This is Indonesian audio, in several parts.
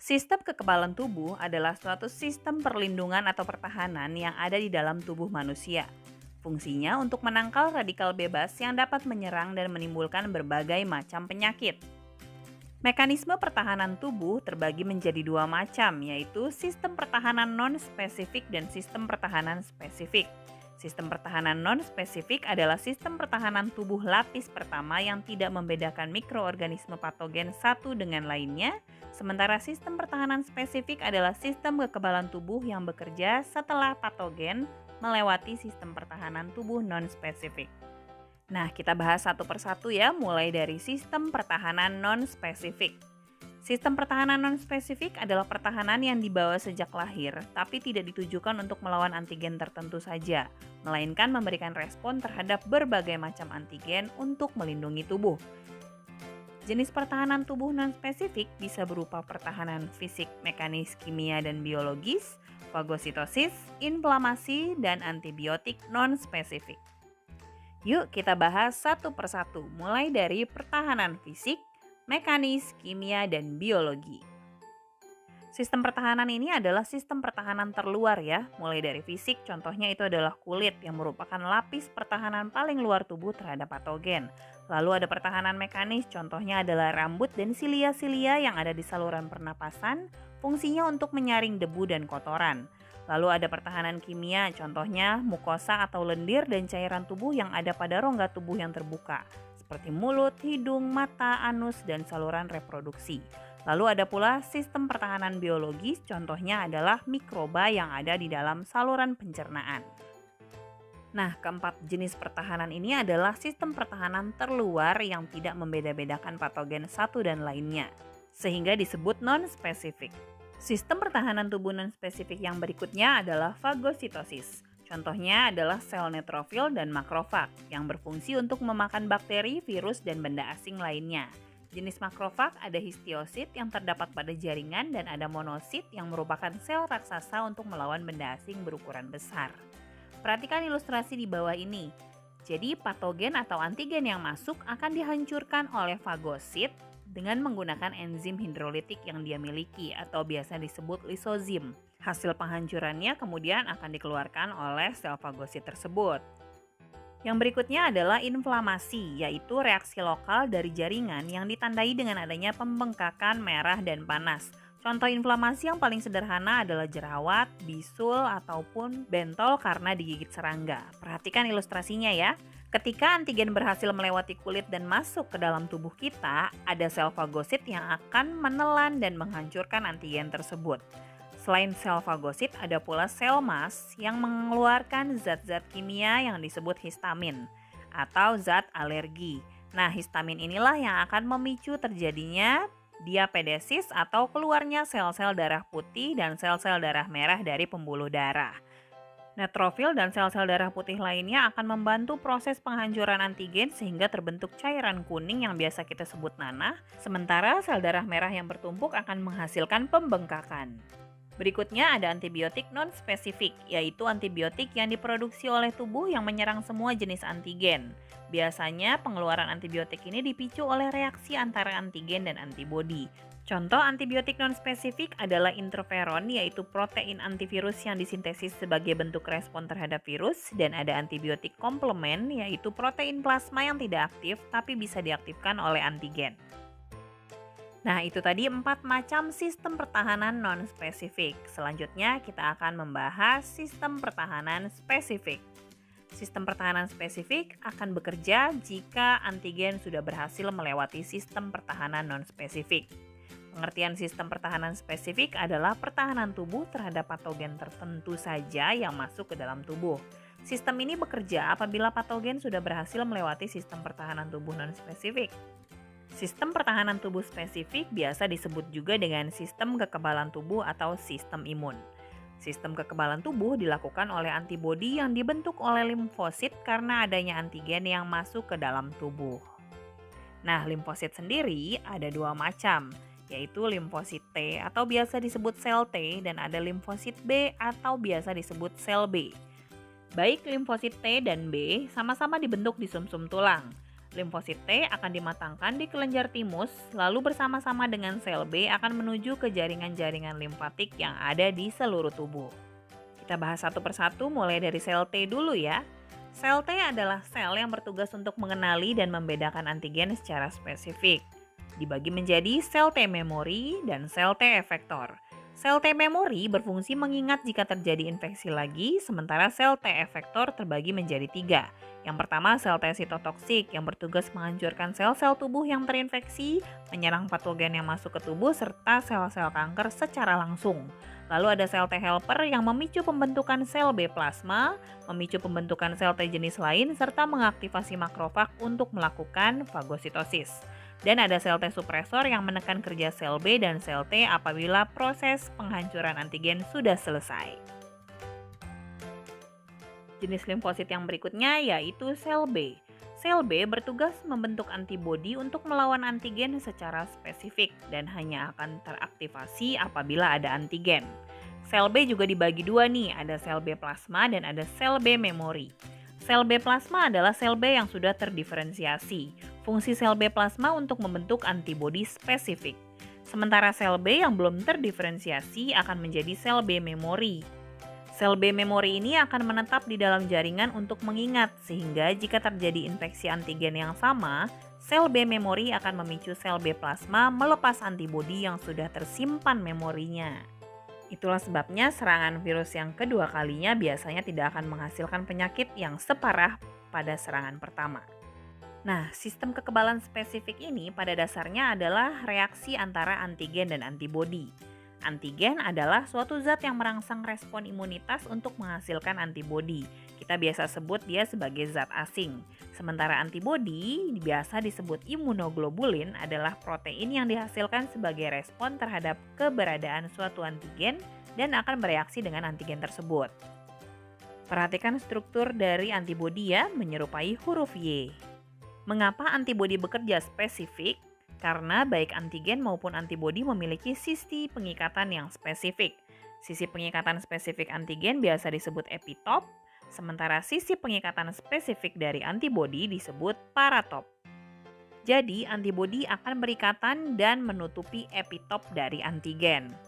Sistem kekebalan tubuh adalah suatu sistem perlindungan atau pertahanan yang ada di dalam tubuh manusia. Fungsinya untuk menangkal radikal bebas yang dapat menyerang dan menimbulkan berbagai macam penyakit. Mekanisme pertahanan tubuh terbagi menjadi dua macam, yaitu sistem pertahanan non-spesifik dan sistem pertahanan spesifik. Sistem pertahanan non-spesifik adalah sistem pertahanan tubuh lapis pertama yang tidak membedakan mikroorganisme patogen satu dengan lainnya, sementara sistem pertahanan spesifik adalah sistem kekebalan tubuh yang bekerja setelah patogen melewati sistem pertahanan tubuh non-spesifik. Nah, kita bahas satu persatu ya, mulai dari sistem pertahanan non-spesifik. Sistem pertahanan non-spesifik adalah pertahanan yang dibawa sejak lahir, tapi tidak ditujukan untuk melawan antigen tertentu saja, melainkan memberikan respon terhadap berbagai macam antigen untuk melindungi tubuh. Jenis pertahanan tubuh non-spesifik bisa berupa pertahanan fisik, mekanis, kimia, dan biologis, fagositosis, inflamasi, dan antibiotik non-spesifik. Yuk kita bahas satu persatu, mulai dari pertahanan fisik, mekanis, kimia, dan biologi. Sistem pertahanan ini adalah sistem pertahanan terluar ya, mulai dari fisik, contohnya itu adalah kulit yang merupakan lapis pertahanan paling luar tubuh terhadap patogen. Lalu ada pertahanan mekanis, contohnya adalah rambut dan silia-silia yang ada di saluran pernapasan, fungsinya untuk menyaring debu dan kotoran. Lalu ada pertahanan kimia, contohnya mukosa atau lendir dan cairan tubuh yang ada pada rongga tubuh yang terbuka, seperti mulut, hidung, mata, anus, dan saluran reproduksi. Lalu ada pula sistem pertahanan biologis, contohnya adalah mikroba yang ada di dalam saluran pencernaan. Nah, keempat jenis pertahanan ini adalah sistem pertahanan terluar yang tidak membeda-bedakan patogen satu dan lainnya, sehingga disebut non-spesifik. Sistem pertahanan tubuh non-spesifik yang berikutnya adalah fagositosis. Contohnya adalah sel neutrofil dan makrofag yang berfungsi untuk memakan bakteri, virus, dan benda asing lainnya. Jenis makrofag ada histiosit yang terdapat pada jaringan dan ada monosit yang merupakan sel raksasa untuk melawan benda asing berukuran besar. Perhatikan ilustrasi di bawah ini. Jadi patogen atau antigen yang masuk akan dihancurkan oleh fagosit dengan menggunakan enzim hidrolitik yang dia miliki atau biasa disebut lisozim. Hasil penghancurannya kemudian akan dikeluarkan oleh sel fagosit tersebut. Yang berikutnya adalah inflamasi, yaitu reaksi lokal dari jaringan yang ditandai dengan adanya pembengkakan merah dan panas. Contoh inflamasi yang paling sederhana adalah jerawat, bisul, ataupun bentol karena digigit serangga. Perhatikan ilustrasinya ya. Ketika antigen berhasil melewati kulit dan masuk ke dalam tubuh kita, ada sel fagosit yang akan menelan dan menghancurkan antigen tersebut. Selain sel fagosit, ada pula sel mast yang mengeluarkan zat-zat kimia yang disebut histamin atau zat alergi. Nah, histamin inilah yang akan memicu terjadinya diapedesis atau keluarnya sel-sel darah putih dan sel-sel darah merah dari pembuluh darah. Neutrofil dan sel-sel darah putih lainnya akan membantu proses penghancuran antigen sehingga terbentuk cairan kuning yang biasa kita sebut nanah, sementara sel darah merah yang bertumpuk akan menghasilkan pembengkakan. Berikutnya ada antibiotik non-spesifik, yaitu antibiotik yang diproduksi oleh tubuh yang menyerang semua jenis antigen. Biasanya pengeluaran antibiotik ini dipicu oleh reaksi antara antigen dan antibodi. Contoh antibiotik non-spesifik adalah interferon, yaitu protein antivirus yang disintesis sebagai bentuk respon terhadap virus, dan ada antibiotik komplement, yaitu protein plasma yang tidak aktif tapi bisa diaktifkan oleh antigen. Nah, itu tadi 4 macam sistem pertahanan non-spesifik. Selanjutnya kita akan membahas sistem pertahanan spesifik. Sistem pertahanan spesifik akan bekerja jika antigen sudah berhasil melewati sistem pertahanan non-spesifik. Pengertian sistem pertahanan spesifik adalah pertahanan tubuh terhadap patogen tertentu saja yang masuk ke dalam tubuh. Sistem ini bekerja apabila patogen sudah berhasil melewati sistem pertahanan tubuh non-spesifik. Sistem pertahanan tubuh spesifik biasa disebut juga dengan sistem kekebalan tubuh atau sistem imun. Sistem kekebalan tubuh dilakukan oleh antibodi yang dibentuk oleh limfosit karena adanya antigen yang masuk ke dalam tubuh. Nah, limfosit sendiri ada 2 macam, yaitu limfosit T atau biasa disebut sel T dan ada limfosit B atau biasa disebut sel B. Baik limfosit T dan B sama-sama dibentuk di sumsum tulang. Limfosit T akan dimatangkan di kelenjar timus, lalu bersama-sama dengan sel B akan menuju ke jaringan-jaringan limfatik yang ada di seluruh tubuh. Kita bahas satu persatu mulai dari sel T dulu ya. Sel T adalah sel yang bertugas untuk mengenali dan membedakan antigen secara spesifik. Dibagi menjadi sel T memori dan sel T efektor. Sel T memori berfungsi mengingat jika terjadi infeksi lagi, sementara sel T efektor terbagi menjadi 3. Yang pertama sel T sitotoksik yang bertugas menghancurkan sel-sel tubuh yang terinfeksi, menyerang patogen yang masuk ke tubuh, serta sel-sel kanker secara langsung. Lalu ada sel T helper yang memicu pembentukan sel B plasma, memicu pembentukan sel T jenis lain, serta mengaktifasi makrofag untuk melakukan fagositosis. Dan ada sel T supresor yang menekan kerja sel B dan sel T apabila proses penghancuran antigen sudah selesai. Jenis limfosit yang berikutnya yaitu sel B. Sel B bertugas membentuk antibodi untuk melawan antigen secara spesifik dan hanya akan teraktivasi apabila ada antigen. Sel B juga dibagi dua nih, ada sel B plasma dan ada sel B memori. Sel B plasma adalah sel B yang sudah terdiferensiasi. Fungsi sel B plasma untuk membentuk antibodi spesifik. Sementara sel B yang belum terdiferensiasi akan menjadi sel B memori. Sel B memori ini akan menetap di dalam jaringan untuk mengingat, sehingga jika terjadi infeksi antigen yang sama, sel B memori akan memicu sel B plasma melepas antibodi yang sudah tersimpan memorinya. Itulah sebabnya serangan virus yang kedua kalinya biasanya tidak akan menghasilkan penyakit yang separah pada serangan pertama. Nah, sistem kekebalan spesifik ini pada dasarnya adalah reaksi antara antigen dan antibodi. Antigen adalah suatu zat yang merangsang respon imunitas untuk menghasilkan antibodi. Kita biasa sebut dia sebagai zat asing. Sementara antibodi biasa disebut imunoglobulin adalah protein yang dihasilkan sebagai respon terhadap keberadaan suatu antigen dan akan bereaksi dengan antigen tersebut. Perhatikan struktur dari antibodi ya, menyerupai huruf Y. Mengapa antibodi bekerja spesifik? Karena baik antigen maupun antibodi memiliki sisi pengikatan yang spesifik. Sisi pengikatan spesifik antigen biasa disebut epitop, sementara sisi pengikatan spesifik dari antibodi disebut paratop. Jadi, antibodi akan berikatan dan menutupi epitop dari antigen.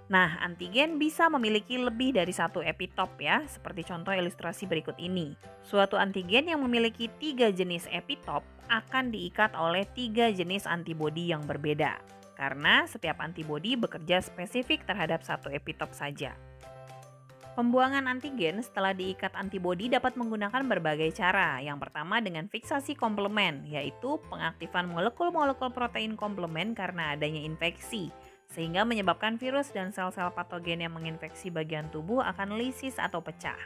Nah, antigen bisa memiliki lebih dari satu epitop ya, seperti contoh ilustrasi berikut ini. Suatu antigen yang memiliki 3 jenis epitop akan diikat oleh 3 jenis antibodi yang berbeda, karena setiap antibodi bekerja spesifik terhadap satu epitop saja. Pembuangan antigen setelah diikat antibodi dapat menggunakan berbagai cara. Yang pertama dengan fiksasi komplement, yaitu pengaktifan molekul-molekul protein komplement karena adanya infeksi, sehingga menyebabkan virus dan sel-sel patogen yang menginfeksi bagian tubuh akan lisis atau pecah.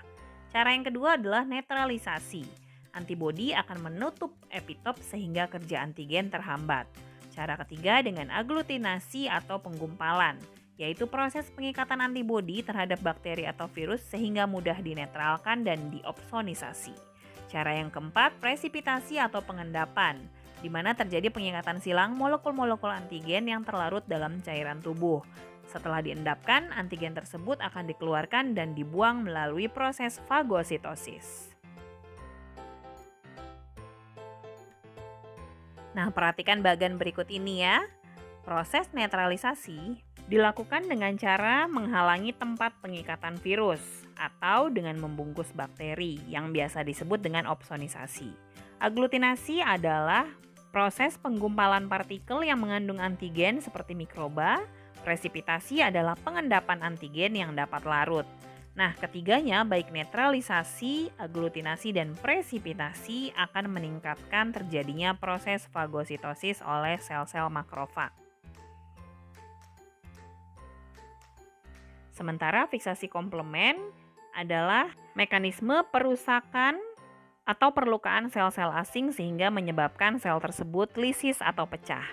Cara yang kedua adalah netralisasi. Antibodi akan menutup epitop sehingga kerja antigen terhambat. Cara ketiga dengan aglutinasi atau penggumpalan, yaitu proses pengikatan antibodi terhadap bakteri atau virus sehingga mudah dinetralkan dan diopsonisasi. Cara yang keempat, presipitasi atau pengendapan, di mana terjadi pengikatan silang molekul-molekul antigen yang terlarut dalam cairan tubuh. Setelah diendapkan, antigen tersebut akan dikeluarkan dan dibuang melalui proses fagositosis. Nah, perhatikan bagian berikut ini ya. Proses netralisasi dilakukan dengan cara menghalangi tempat pengikatan virus atau dengan membungkus bakteri yang biasa disebut dengan opsonisasi. Aglutinasi adalah proses penggumpalan partikel yang mengandung antigen seperti mikroba. Presipitasi adalah pengendapan antigen yang dapat larut. Nah, ketiganya baik netralisasi, aglutinasi, dan presipitasi akan meningkatkan terjadinya proses fagositosis oleh sel-sel makrofag. Sementara fiksasi komplement adalah mekanisme perusakan atau perlukaan sel-sel asing sehingga menyebabkan sel tersebut lisis atau pecah.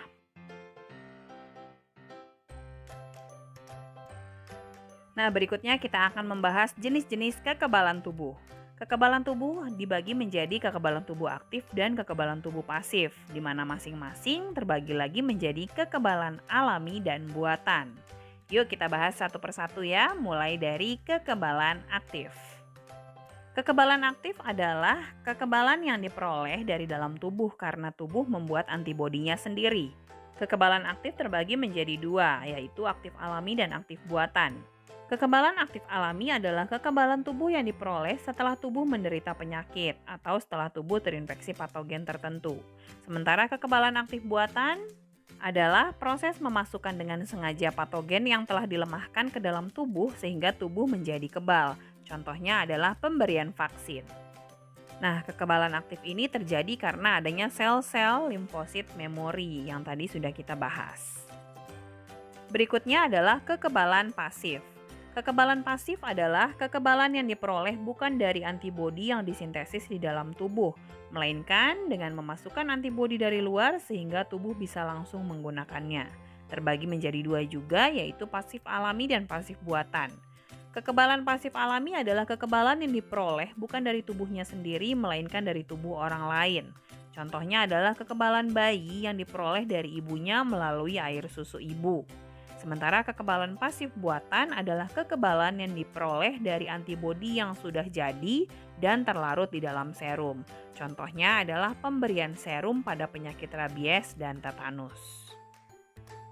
Nah, berikutnya kita akan membahas jenis-jenis kekebalan tubuh. Kekebalan tubuh dibagi menjadi kekebalan tubuh aktif dan kekebalan tubuh pasif, di mana masing-masing terbagi lagi menjadi kekebalan alami dan buatan. Yuk kita bahas satu persatu ya, mulai dari kekebalan aktif. Kekebalan aktif adalah kekebalan yang diperoleh dari dalam tubuh karena tubuh membuat antibodinya sendiri. Kekebalan aktif terbagi menjadi dua, yaitu aktif alami dan aktif buatan. Kekebalan aktif alami adalah kekebalan tubuh yang diperoleh setelah tubuh menderita penyakit atau setelah tubuh terinfeksi patogen tertentu. Sementara kekebalan aktif buatan adalah proses memasukkan dengan sengaja patogen yang telah dilemahkan ke dalam tubuh sehingga tubuh menjadi kebal. Contohnya adalah pemberian vaksin. Nah, kekebalan aktif ini terjadi karena adanya sel-sel limfosit memori yang tadi sudah kita bahas. Berikutnya adalah kekebalan pasif. Kekebalan pasif adalah kekebalan yang diperoleh bukan dari antibodi yang disintesis di dalam tubuh, melainkan dengan memasukkan antibodi dari luar sehingga tubuh bisa langsung menggunakannya. Terbagi menjadi dua juga, yaitu pasif alami dan pasif buatan. Kekebalan pasif alami adalah kekebalan yang diperoleh bukan dari tubuhnya sendiri, melainkan dari tubuh orang lain. Contohnya adalah kekebalan bayi yang diperoleh dari ibunya melalui air susu ibu. Sementara kekebalan pasif buatan adalah kekebalan yang diperoleh dari antibodi yang sudah jadi dan terlarut di dalam serum. Contohnya adalah pemberian serum pada penyakit rabies dan tetanus.